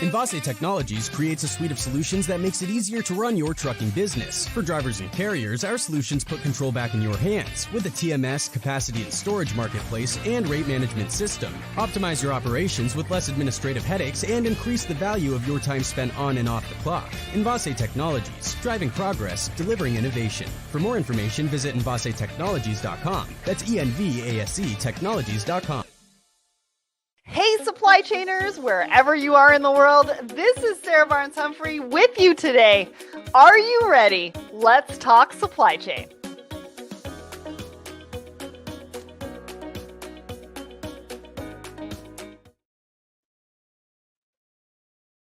Envase Technologies creates a suite of solutions that makes it easier to run your trucking business. For drivers and carriers, our solutions put control back in your hands with a TMS, capacity and storage marketplace, and rate management system. Optimize your operations with less administrative headaches and increase the value of your time spent on and off the clock. Envase Technologies, driving progress, delivering innovation. For more information, visit envasetechnologies.com. That's ENVASE Technologies.com. Hey, supply chainers, wherever you are in the world, this is Sarah Barnes-Humphrey with you today. Are you ready? Let's talk supply chain.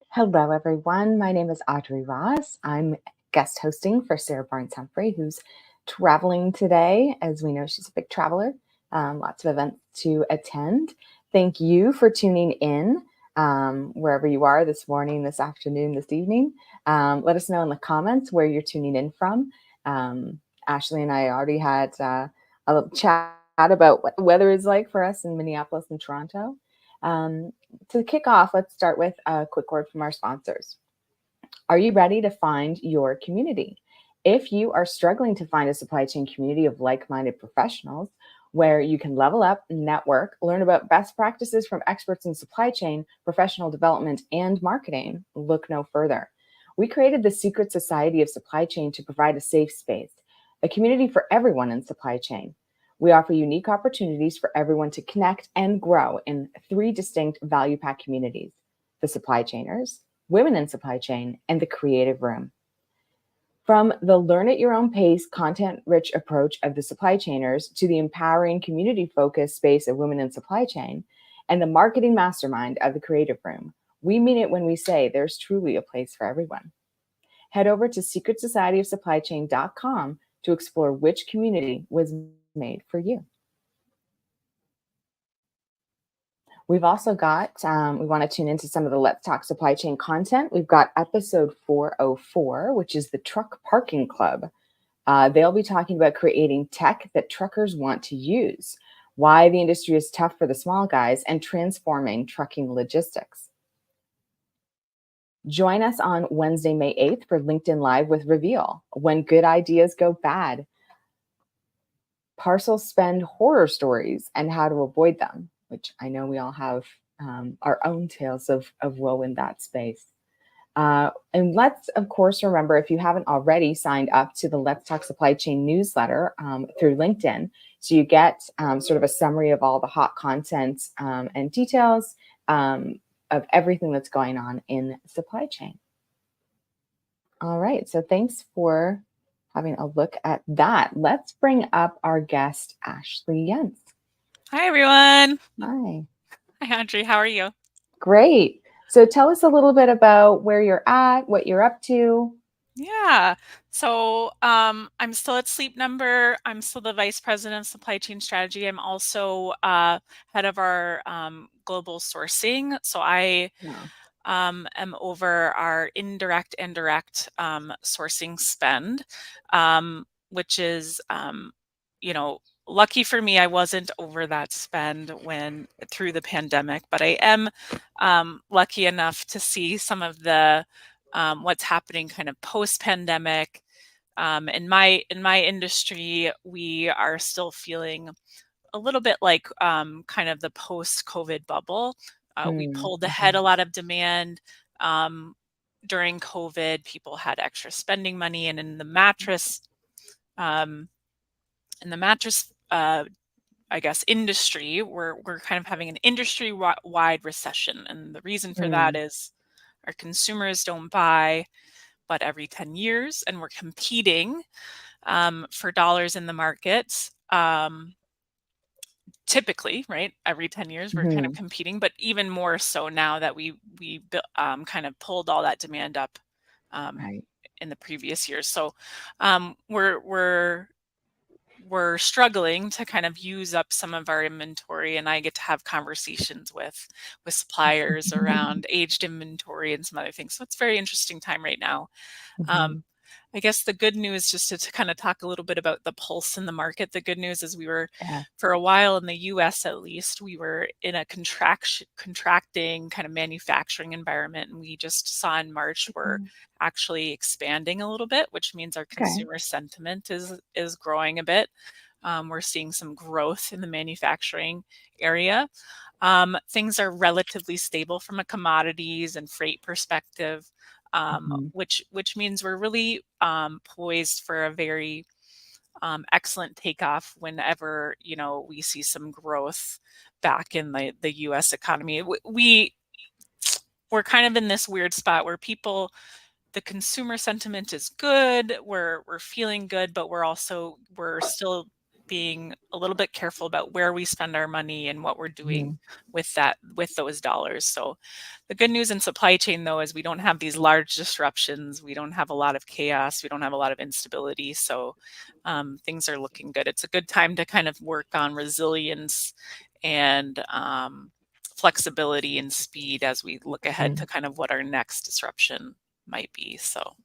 Hello, everyone. My name is Audrey Ross. I'm guest hosting for Sarah Barnes-Humphrey, who's traveling today. As we know, she's a big traveler, lots of events to attend. Thank you for tuning in wherever you are this morning, this afternoon, this evening. Let us know in the comments where you're tuning in from. Ashley and I already had a little chat about what the weather is like for us in Minneapolis and Toronto. To kick off, let's start with a quick word from our sponsors. Are you ready to find your community? If you are struggling to find a supply chain community of like-minded professionals, where you can level up, network, learn about best practices from experts in supply chain, professional development, and marketing, look no further. We created the Secret Society of Supply Chain to provide a safe space, a community for everyone in supply chain. We offer unique opportunities for everyone to connect and grow in 3 distinct value pack communities: the supply chainers, women in supply chain, and the creative room. From the learn at your own pace, content-rich approach of the supply chainers to the empowering community-focused space of women in supply chain and the marketing mastermind of the creative room, we mean it when we say there's truly a place for everyone. Head over to secretsocietyofsupplychain.com to explore which community was made for you. We've also got, we want to tune into some of the Let's Talk Supply Chain content. We've got episode 404, which is the Truck Parking Club. They'll be talking about creating tech that truckers want to use, why the industry is tough for the small guys, and transforming trucking logistics. Join us on Wednesday, May 8th for LinkedIn Live with Reveal, when good ideas go bad, parcel spend horror stories, and how to avoid them, which I know we all have our own tales of woe in that space. And let's, of course, remember, if you haven't already signed up to the Let's Talk Supply Chain newsletter through LinkedIn, so you get sort of a summary of all the hot content and details of everything that's going on in supply chain. All right, so thanks for having a look at that. Let's bring up our guest, Ashley Jens. Hi, everyone. Hi. Hi, Audrey. How are you? Great. So tell us a little bit about where you're at, what you're up to. Yeah. So I'm still at Sleep Number. I'm still the Vice President of Supply Chain Strategy. I'm also head of our global sourcing. So I am over our indirect and direct sourcing spend, which is, lucky for me, I wasn't over that spend through the pandemic, but I am lucky enough to see some of the what's happening kind of post-pandemic. In my industry, we are still feeling a little bit like kind of the post-COVID bubble. We pulled ahead a lot of demand during COVID. People had extra spending money, and in the mattress I guess industry, we're kind of having an industry-wide recession, and the reason for that is our consumers don't buy but every 10 years, and we're competing for dollars in the market. Typically, right, every 10 years we're kind of competing, but even more so now that we kind of pulled all that demand up in the previous years. So we're struggling to kind of use up some of our inventory, and I get to have conversations with suppliers around aged inventory and some other things. So it's a very interesting time right now. I guess the good news, just to kind of talk a little bit about the pulse in the market, the good news is we were, Yeah. for a while in the US at least, we were in a contracting kind of manufacturing environment. And we just saw in March we're Mhm. actually expanding a little bit, which means our Okay. consumer sentiment is growing a bit. We're seeing some growth in the manufacturing area. Things are relatively stable from a commodities and freight perspective, Mhm. which means we're really poised for a very excellent takeoff whenever we see some growth back in the U.S. economy. We're kind of in this weird spot where the consumer sentiment is good. We're feeling good, but we're still being a little bit careful about where we spend our money and what we're doing Mhm. with those dollars. So the good news in supply chain though is we don't have these large disruptions. We don't have a lot of chaos. We don't have a lot of instability. So things are looking good. It's a good time to kind of work on resilience and flexibility and speed as we look ahead to Mhm. kind of what our next disruption might be. So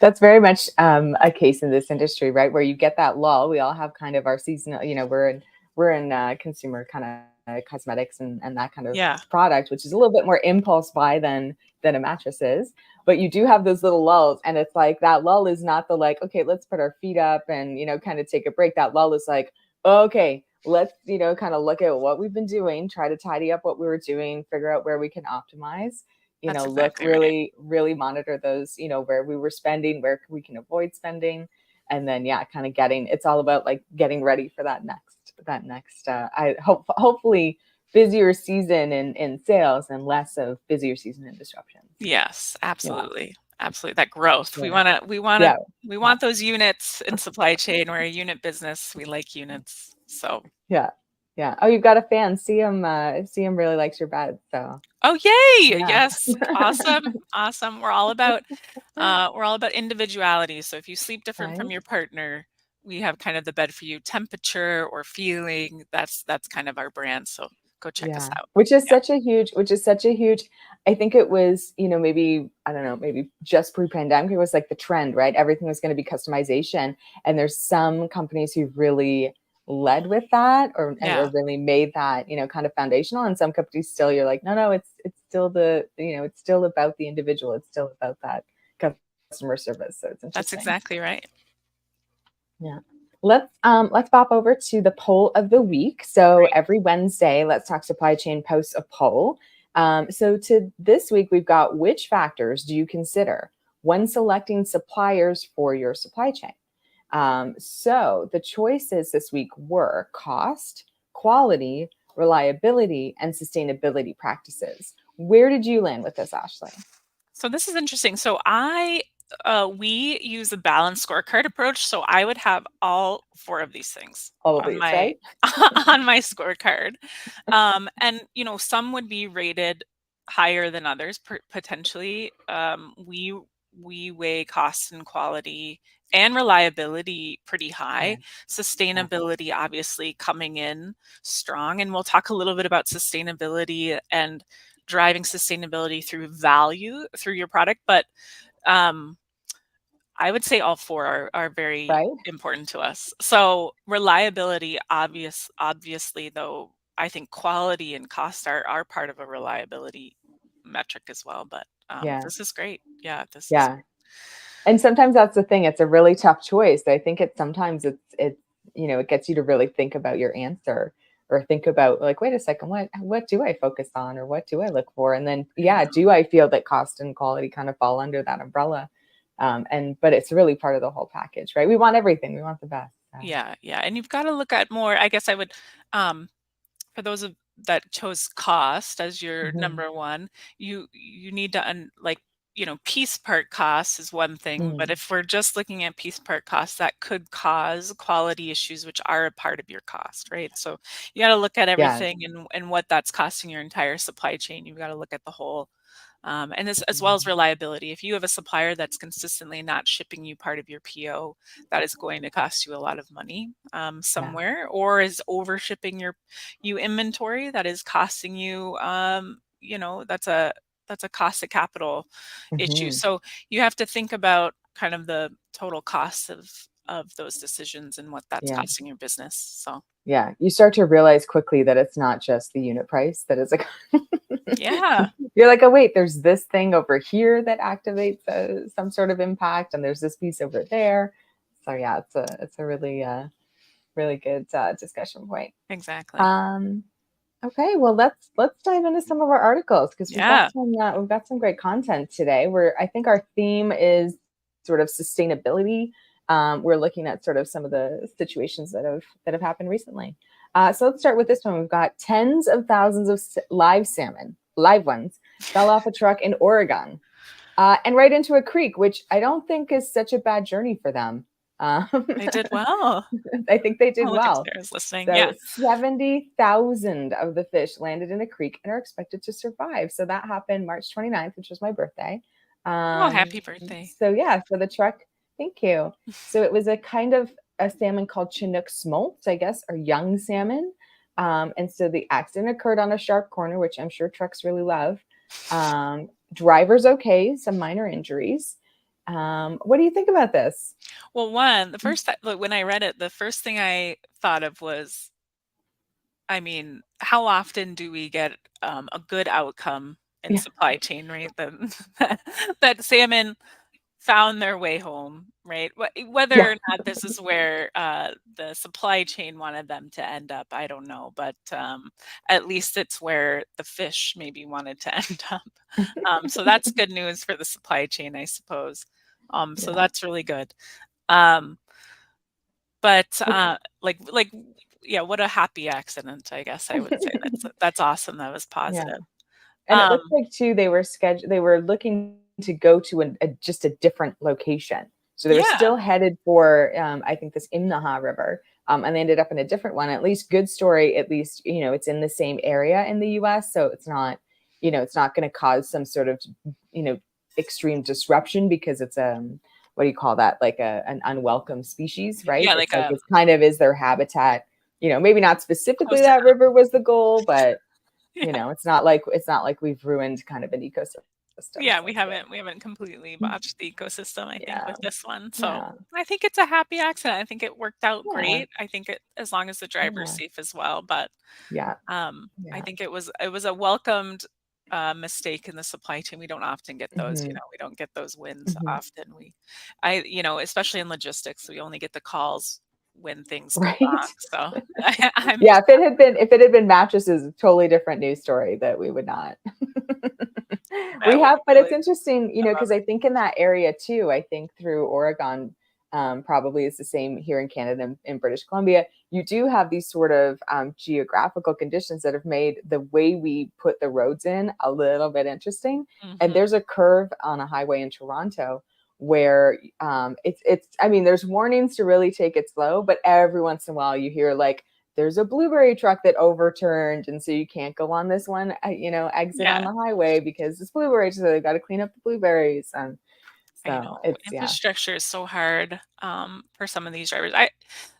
That's very much a case in this industry, right? Where you get that lull. We all have kind of our seasonal, we're in consumer kind of cosmetics and that kind of yeah, product, which is a little bit more impulse buy than a mattress is. But you do have those little lulls, and it's like that lull is not the like, okay, let's put our feet up and kind of take a break. That lull is like, okay, let's kind of look at what we've been doing, try to tidy up what we were doing, figure out where we can optimize, that's look exactly right. really, really monitor those, where we were spending, where we can avoid spending. And then, yeah, kind of it's all about like getting ready for that next, hopefully busier season in sales and less of busier season in disruptions. Yes, Yeah. absolutely. Absolutely. That growth. We Yeah. want to we want to Yeah. we want those units in supply chain. We're a unit business. We like units. So, Yeah. Yeah. Oh, you've got a fan. See him really likes your bed. So oh yay. yeah. Yes. Awesome. Awesome. We're all about individuality. So if you sleep different from Right. your partner, we have kind of the bed for you temperature or feeling. That's kind of our brand. So go check us Yeah, out. Yeah. which is such a huge, I think it was, maybe, I don't know, maybe just pre-pandemic, it was like the trend, right? Everything was going to be customization. And there's some companies who really led with that or Yeah. really made that, kind of foundational. And some companies still, you're like, no, it's still it's still about the individual. It's still about that customer service. So it's That's interesting. exactly right. Yeah. Let's pop over to the poll of the week. So Great. every Wednesday, Let's Talk Supply Chain posts a poll. So to this week, we've got, which factors do you consider when selecting suppliers for your supply chain? So the choices this week were cost, quality, reliability, and sustainability practices. Where did you land with this, Ashley? So this is interesting. So we use a balanced scorecard approach. So I would have all four of these things All of on these, my right? on my scorecard. And some would be rated higher than others potentially. We weigh cost and quality and reliability pretty Yeah. high. Yeah. Sustainability obviously coming in strong, and we'll talk a little bit about sustainability and driving sustainability through value through your product. But um, I would say all four are very Right. important to us. So reliability, obviously, though, I think quality and cost are part of a reliability metric as well. But Yeah. this is great. Yeah, this is Yeah. And sometimes that's the thing. It's a really tough choice. I think sometimes it gets you to really think about your answer, or think about like, wait a second, what do I focus on, or what do I look for? And then, I yeah, know. do I feel that cost and quality kind of fall under that umbrella? But it's really part of the whole package, right? We want everything. We want the best. So. Yeah, yeah. And you've got to look at more, I guess I would um for those that chose cost as your Mhm. number one, you need to piece part cost is one thing, but Mm. if we're just looking at piece part cost, that could cause quality issues, which are a part of your cost, right? So you got to look at Yes. everything and what that's costing your entire supply chain. You've got to look at the whole. And as well as Mhm. reliability. If you have a supplier that's consistently not shipping you part of your PO, that is going to cost you a lot of money Yeah. somewhere, or is over shipping you inventory that is costing you. That's a cost of capital issue. Mhm. So you have to think about. kind of the total cost of those decisions and what that's Yeah. costing your business. So Yeah. You start to realize quickly that it's not just the unit price that is like, yeah, you're like, oh, wait, there's this thing over here that activates some sort of impact. And there's this piece over there. So yeah, it's a really, really good discussion point. exactly. Okay, well let's dive into some of our articles because Yeah. we've got some great content today. I think our theme is sort of sustainability. We're looking at sort of some of the situations that have happened recently. So let's start with this one. We've got tens of thousands of live salmon, live ones, fell off a truck in Oregon and right into a creek, which I don't think is such a bad journey for them. They did well. I think they did Oh, look at well. Sarah's listening. So Yeah. 70,000 of the fish landed in a creek and are expected to survive. So that happened March 29th, which was my birthday. Oh, happy birthday. So yeah, so the truck, thank you. So it was a kind of a salmon called Chinook smolts, I guess, or young salmon. And so the accident occurred on a sharp corner, which I'm sure trucks really love. Driver's okay, some minor injuries. What do you think about this? Well, the first time, when I read it, the first thing I thought of was, I mean, how often do we get a good outcome in Yeah. supply chain, right? That salmon found their way home, right? Whether Yeah. or not this is where the supply chain wanted them to end up, I don't know. But at least it's where the fish maybe wanted to end up. So that's good news for the supply chain, I suppose. So Yeah. that's really good. Um, but Okay. yeah, what a happy accident, I guess I would say. That's awesome. That was Yeah. positive. And it Um, looks like too they were looking to go to just a different location. So they were yeah, still headed for I think this Imnaha River. And they ended up in a different one. At least good story, at least, it's in the same area in the US. So it's not, it's not going to cause some sort of, extreme disruption because it's what do you call that? Like an unwelcome species, right? yeah, It's like like it's kind of is their habitat. Maybe not specifically close to that river was the goal, but yeah. it's not like we've ruined kind of an ecosystem. Yeah, So we it's good. haven't completely botched the ecosystem, I think, Yeah. with this one. So Yeah. I think it's a happy accident. I think it worked out Yeah. great. I think as long as the driver's Yeah. safe as well. But Yeah. I Yeah. think it was a welcomed mistake in the supply chain. We don't often get those, Hmm. we don't get those wins Hmm. often. Especially in logistics, we only get the calls when things go Right. wrong. So I'm Yeah. If it had been mattresses, a totally different news story that we would not. that would But it's really interesting, above because I think in that area too, I think through Oregon, probably is the same here in Canada and in British Columbia. You do have these sort of geographical conditions that have made the way we put the roads in a little bit interesting. it. And there's a curve on a highway in Toronto where I mean, there's warnings to really take it slow, but every once in a while you hear like, there's a blueberry truck that overturned, and so you can't go on this one, exit on Yeah, the highway because it's blueberries, so they've got to clean up the blueberries. And I so know. it's, yeah, Infrastructure is so hard for some of these drivers.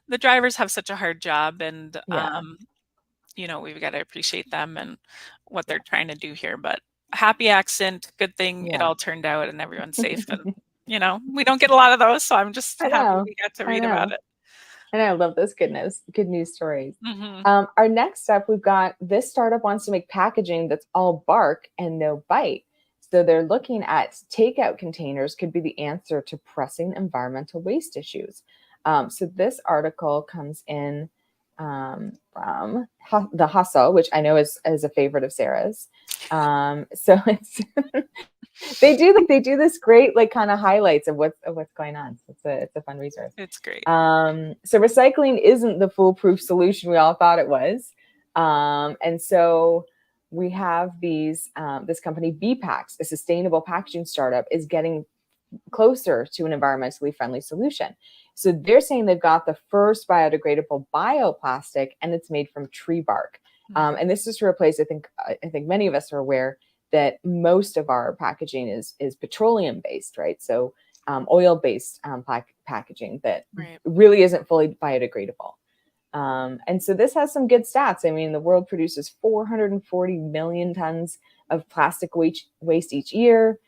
The drivers have such a hard job, and yeah, we've got to appreciate them and what yeah, they're trying to do here. But happy accident, good thing it yeah. all turned out and everyone's safe. And we don't get a lot of those, so I'm just I happy know, we got to I read about know, it. and I love those good news stories. Hmm. Our next up, we've got this startup wants to make packaging that's all bark and no bite. So they're looking at takeout containers could be the answer to pressing environmental waste issues. So this article comes in from the Hustle, which I know is a favorite of Sarah's. So it's they do this great like kind of highlights of what's going on. So it's a fun resource. It's great. So recycling isn't the foolproof solution we all thought it was. And so we have this company, BPAX, a sustainable packaging startup, is getting closer to an environmentally friendly solution. So they're saying they've got the first biodegradable bioplastic, and it's made from tree bark. And this is to replace, I think many of us are aware that most of our packaging is petroleum based, right? So oil based packaging that Right. really isn't fully biodegradable. And so this has some good stats. I mean, the world produces 440 million tons of plastic waste each year.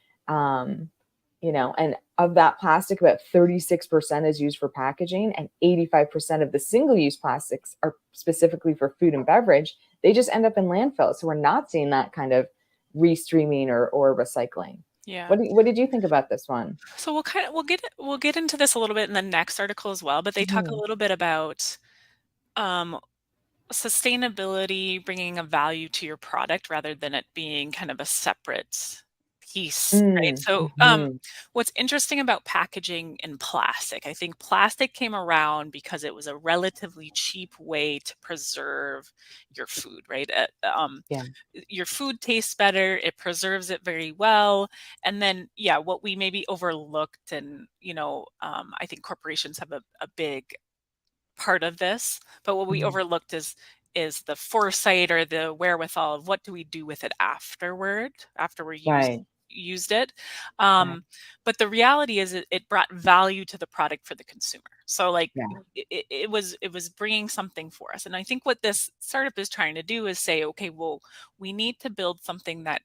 And of that plastic, about 36% is used for packaging, and 85% of the single-use plastics are specifically for food and beverage. They just end up in landfills. So we're not seeing that kind of restreaming or recycling. Yeah. What did you think about this one? So we'll get into this a little bit in the next article as well, but they talk a Mhm. little bit about um, sustainability, bringing a value to your product rather than it being kind of a separate piece, right? So, Mhm. what's interesting about packaging in plastic, I think plastic came around because it was a relatively cheap way to preserve your food, right? Yeah. Your food tastes better, it preserves it very well. And then, yeah, what we maybe overlooked, and, I think corporations have a big part of this, but what we Mhm. overlooked is the foresight or the wherewithal of what do we do with it after we're Right. used it. Right. But the reality is it brought value to the product for the consumer. So like Yeah. it was bringing something for us. And I think what this startup is trying to do is say, okay, well, we need to build something that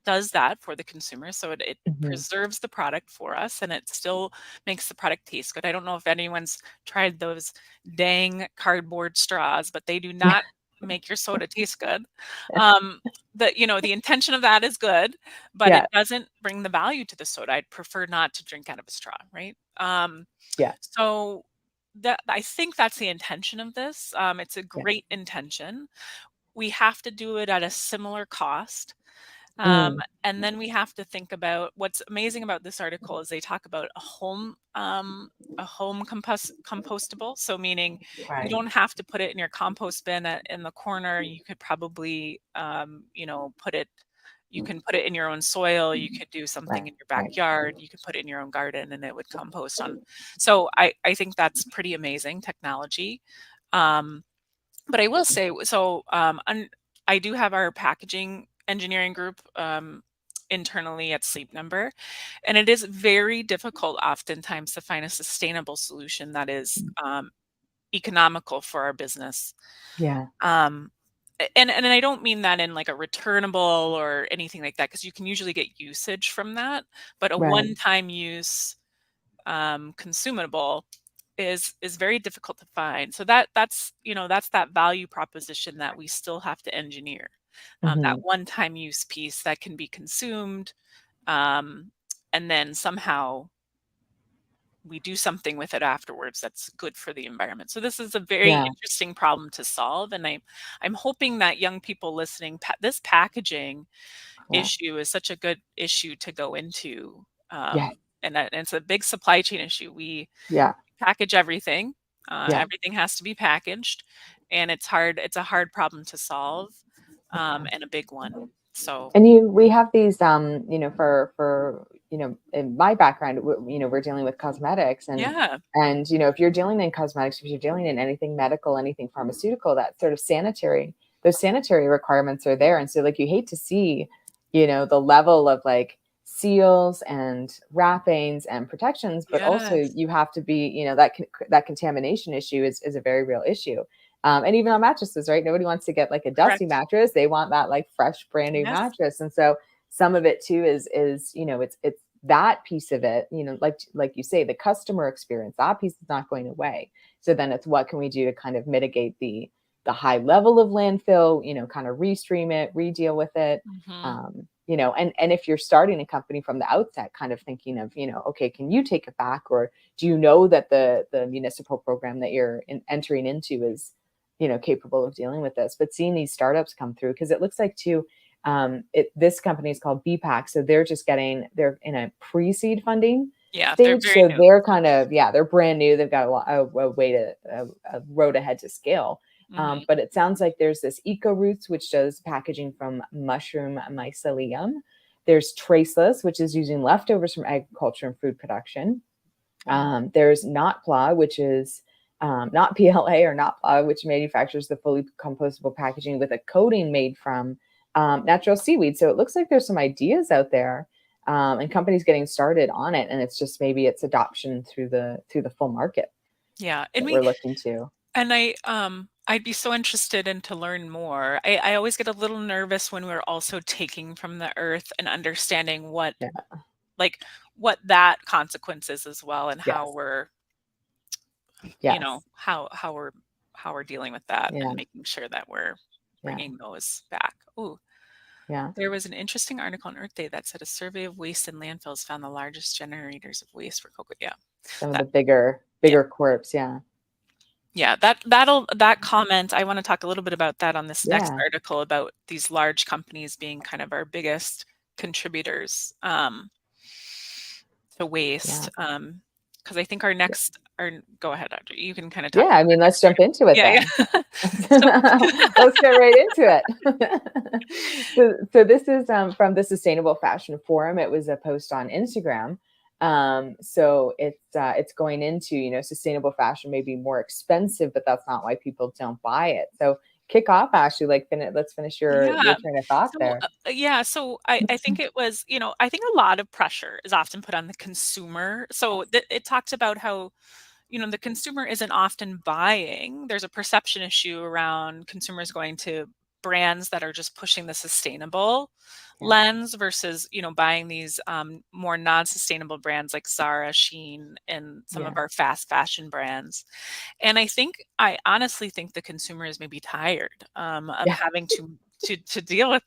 does that for the consumer. So it Mhm. preserves the product for us and it still makes the product taste good. I don't know if anyone's tried those dang cardboard straws, but they do not make your soda taste good. Um, the intention of that is good, but Yeah. it doesn't bring the value to the soda. I'd prefer not to drink out of a straw, right? Yeah. So that I think that's the intention of this. It's a Yeah. great intention. We have to do it at a similar cost. Mm. And then we have to think about what's amazing about this article is they talk about a home compostable. So meaning you Right. don't have to put it in your compost bin in the corner. You could probably, you can put it in your own soil. You could do something Right. in your Right. backyard. You could put it in your own garden and it would compost on. So I think that's pretty amazing technology. Um, but I will say, so I do have our packaging engineering group internally at Sleep Number, and it is very difficult oftentimes to find a sustainable solution that is economical for our business. Yeah. Um, and I don't mean that in like a returnable or anything like that, because you can usually get usage from that, but a Right. one-time use consumable is very difficult to find. So that's that value proposition that we still have to engineer. That Mhm. one-time use piece that can be consumed, um, and then somehow we do something with it afterwards that's good for the environment. So this is a very Yeah. interesting problem to solve, and I'm hoping that young people listening, this packaging Yeah. issue is such a good issue to go into. Yes. And it's a big supply chain issue. We Yeah. package everything. Yeah. Everything has to be packaged, and it's hard. It's a hard problem to solve, and a big one. So And we have these, for in my background, we're dealing with cosmetics, yeah, and if you're dealing in cosmetics, if you're dealing in anything medical, anything pharmaceutical, that sort of those sanitary requirements are there, and so like you hate to see, the level of like seals and wrappings and protections, but also yes, you have to be, that contamination issue is a very real issue. And even on mattresses, right? Nobody wants to get like a dusty correct. mattress. They want that like fresh, brand new Yes, mattress. And so some of it too is it's that piece of it. Like you say, the customer experience, that piece is not going away. So then it's what can we do to kind of mitigate the high level of landfill? Kind of restream it, redeal with it. hmm And if you're starting a company from the outset, kind of thinking of okay, can you take it back, or do you know that the municipal program that you're entering into is capable of dealing with this. But seeing these startups come through, because it looks like too, this company is called BPAC, so they're in a pre-seed funding yeah. They're stage, very so new. they're kind of they're brand new. They've got a road ahead to scale. hmm But it sounds like there's this Eco Roots, which does packaging from mushroom mycelium. There's Traceless, which is using leftovers from agriculture and food production. There's NotPla, which is not PLA or NotPla, which manufactures the fully compostable packaging with a coating made from natural seaweed. So it looks like there's some ideas out there, and companies getting started on it. And it's just maybe it's adoption through the full market Yeah, and that we're looking to. I'd be so interested in to learn more. I always get a little nervous when we're also taking from the earth and understanding Yeah. like what that consequence is as well, and how Yes. we're, Yes. how we're dealing with that Yeah. and making sure that we're Yeah. bringing those back. Ooh, Yeah. there was an interesting article on Earth Day that said a survey of waste in landfills found the largest generators of waste for cocoa. Yeah, Some of that the bigger yeah. corps. Yeah. Yeah, that comment, I want to talk a little bit about that on this next Yeah. article about these large companies being kind of our biggest contributors to waste. Yeah. Because I think our next, our go ahead, Audrey. You can kind of Yeah. talk I about the mean, let's next jump article. into it Yeah, then. yeah. So, Let's get right into it. So this is from the Sustainable Fashion Forum. It was a post on Instagram. So it's going into, sustainable fashion may be more expensive, but that's not why people don't buy it. So kick off, Ashley. Let's finish your yeah. train of thought So, there. so I think it was, I think a lot of pressure is often put on the consumer. So it talks about how, the consumer isn't often buying. There's a perception issue around consumers going to brands that are just pushing the sustainable Yeah. lens versus, buying these more non-sustainable brands like Zara, Shein, and some Yeah. of our fast fashion brands. And I honestly think the consumer is maybe tired of Yeah. having to deal with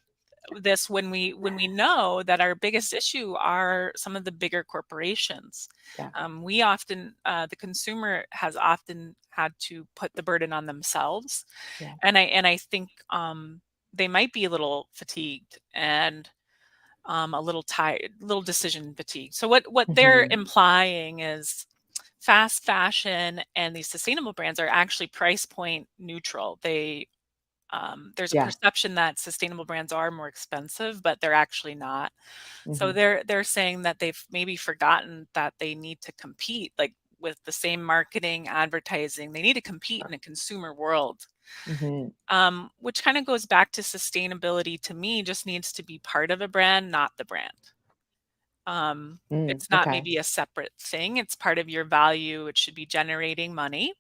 this when we know that our biggest issue are some of the bigger corporations. Yeah. We often, the consumer has often had to put the burden on themselves, Yeah. and I think they might be a little fatigued and a little tired, little decision fatigue. So what they're Mhm. implying is fast fashion and these sustainable brands are actually price point neutral. There's a Yeah. perception that sustainable brands are more expensive, but they're actually not. So Mhm. they're saying that they've maybe forgotten that they need to compete, like with the same marketing, advertising. They need to compete in a consumer world, Mhm. which kind of goes back to sustainability. To me, just needs to be part of a brand, not the brand. It's not Okay. maybe a separate thing. It's part of your value. It should be generating money.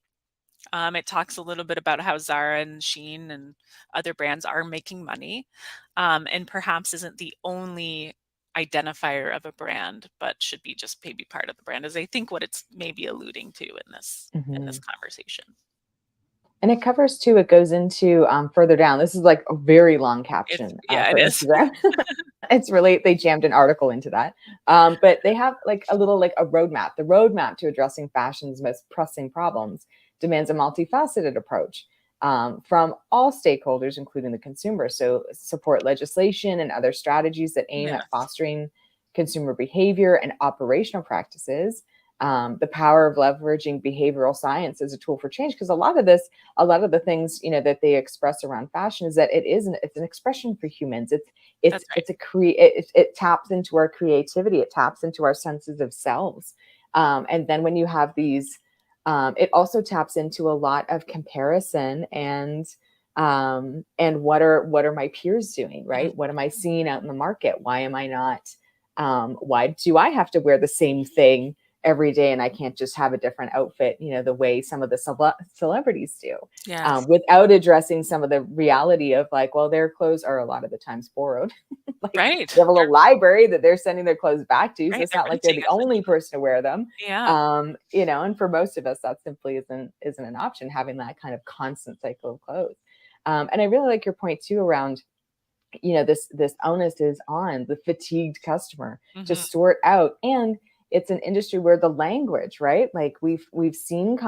It talks a little bit about how Zara and Shein and other brands are making money, and perhaps isn't the only identifier of a brand, but should be just maybe part of the brand, is I think what it's maybe alluding to in this Mhm. conversation. And it covers too, it goes into further down. This is like a very long caption It for is. Instagram. It's really, they jammed an article into that. But they have like a little, like a roadmap. The roadmap to addressing fashion's most pressing problems demands a multifaceted approach from all stakeholders, including the consumer. So support legislation and other strategies that aim at Yes, fostering consumer behavior and operational practices. The power of leveraging behavioral science as a tool for change, because a lot of the things that they express around fashion is that it's an expression for humans. that's right. It taps into our creativity, it taps into our senses of selves, and then when you have these, it also taps into a lot of comparison and what are my peers doing, Mhm. right? What am I seeing out in the market? Why am I not? Why do I have to wear the same thing every day and I can't just have a different outfit, the way some of the celebrities do, Yes, without addressing some of the reality of like, well, their clothes are a lot of the times borrowed. Like right. they have a little library that they're sending their clothes back to. So Right. it's They're not like they're renting the only essentially. person to wear them. Yeah. And for most of us, that simply isn't an option, having that kind of constant cycle of clothes. And I really like your point too around this onus is on the fatigued customer to Hmm. sort out. And it's an industry where the language, right, like we've seen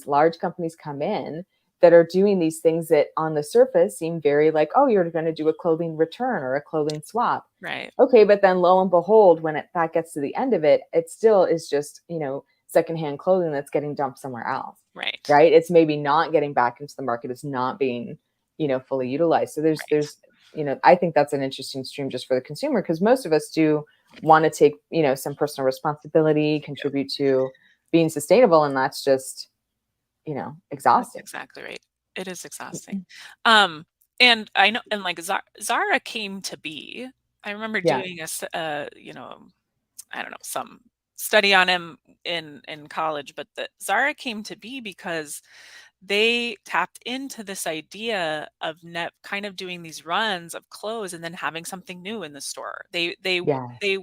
large companies come in that are doing these things that on the surface seem very like, oh, you're going to do a clothing return or a clothing swap. Right. Okay, but then lo and behold, when that gets to the end of it, it still is just secondhand clothing that's getting dumped somewhere else, Right. right? It's maybe not getting back into the market. It's not being fully utilized. So Right. I think that's an interesting stream just for the consumer, because most of us do want to take, some personal responsibility, contribute to being sustainable. And that's just, That's exhausting. exactly right. It is exhausting. Um, and I know, and like Zara came to be. I remember Yeah. doing I don't know, some study on him in college, but the Zara came to be because they tapped into this idea of net kind of doing these runs of clothes and then having something new in the store. Yes. They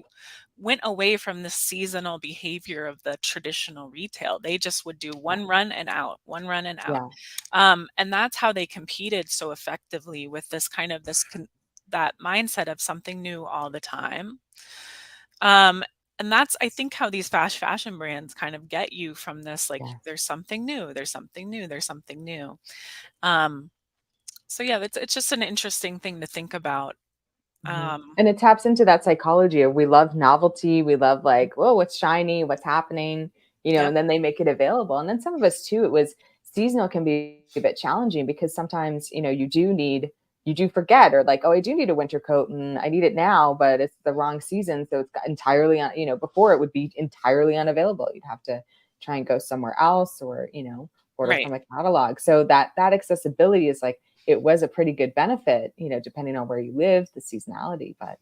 went away from the seasonal behavior of the traditional retail. They just would do one run and out, one run and out. And that's how they competed so effectively with this kind of that mindset of something new all the time. And that's, I think, how these fast fashion brands kind of get you from this, like, there's something new, there's something new, there's something new. So yeah, it's just an interesting thing to think about. And it taps into that psychology of, we love novelty. We love, like, whoa, what's shiny, what's happening, and then they make it available. And then some of us too, it was seasonal can be a bit challenging because sometimes, you do forget, or like, oh, I do need a winter coat and I need it now, but it's the wrong season. So it's entirely before it would be entirely unavailable. You'd have to try and go somewhere else, or, order from a catalog. So that accessibility is like, it was a pretty good benefit, depending on where you live, the seasonality, but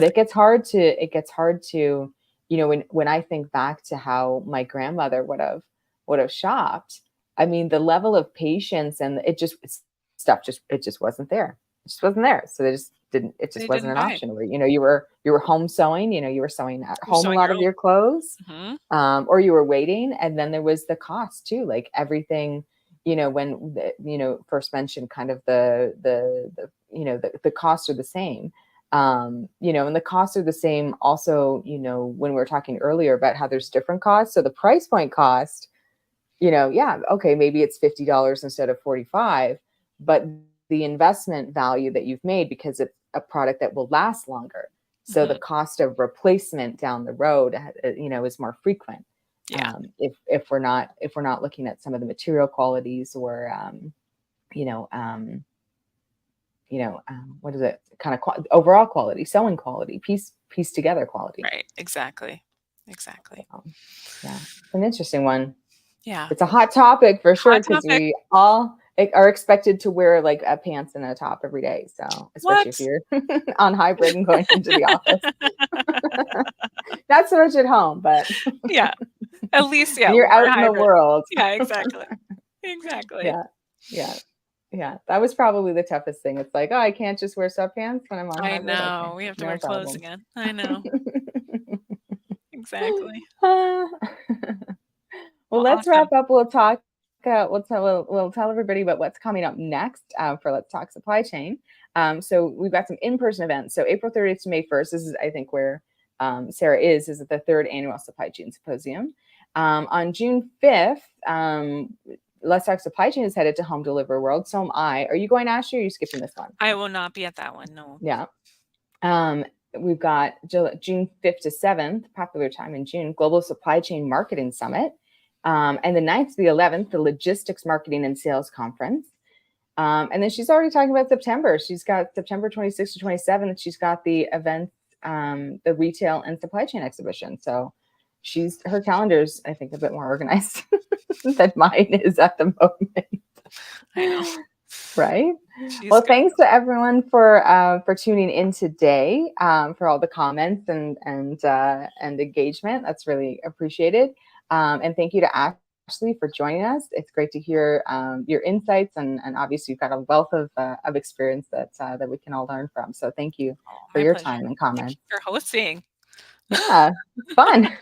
it gets hard to, when I think back to how my grandmother would have shopped. I mean, the level of patience and it just wasn't there. It just wasn't there. So it just wasn't an option where, you were home sewing, you were sewing at home a lot of your clothes, or you were waiting. And then there was the cost too, like everything, when first mentioned kind of the costs are the same, and the costs are the same also, when we were talking earlier about how there's different costs. So the price point cost, okay, maybe it's $50 instead of $45, but the investment value that you've made, because it's a product that will last longer. So the cost of replacement down the road, is more frequent. If we're not looking at some of the material qualities, or what is it, kind of overall quality, sewing quality, piece together quality. Right. Exactly. Yeah, an interesting one. Yeah, it's a hot topic for sure, because we all are expected to wear like a pants and a top every day. So especially if you're on hybrid and going into the office. Not so much at home, but yeah, at least you're out in the world. Yeah, exactly. Yeah. That was probably the toughest thing. It's like, oh, I can't just wear sweatpants when I'm on hybrid. I know. We have to wear clothes again. I know. Exactly. Well, let's wrap up. We'll talk. We'll tell everybody about what's coming up next for Let's Talk Supply Chain. So we've got some in-person events. So April 30th to May 1st. This is, I think, where Sarah is at the 3rd Annual Supply Chain Symposium. On June 5th, Let's Talk Supply Chain is headed to Home Deliver World. So am I. Are you going, Ashley, or are you skipping this one? I will not be at that one. No. Yeah. We've got June 5th to 7th, popular time in June, Global Supply Chain Marketing Summit. And the 9th to the 11th, the Logistics Marketing and Sales Conference. And then she's already talking about September. She's got September 26th to 27th. She's got the event, the Retail and Supply Chain Exhibition. So her calendar's, I think, a bit more organized than mine is at the moment. I know. Right. Well, thanks to everyone for tuning in today, for all the comments and engagement. That's really appreciated. And thank you to Ashley for joining us. It's great to hear your insights, and obviously you've got a wealth of experience that we can all learn from. So thank you for your time and comments. Thank you for hosting. Yeah, fun.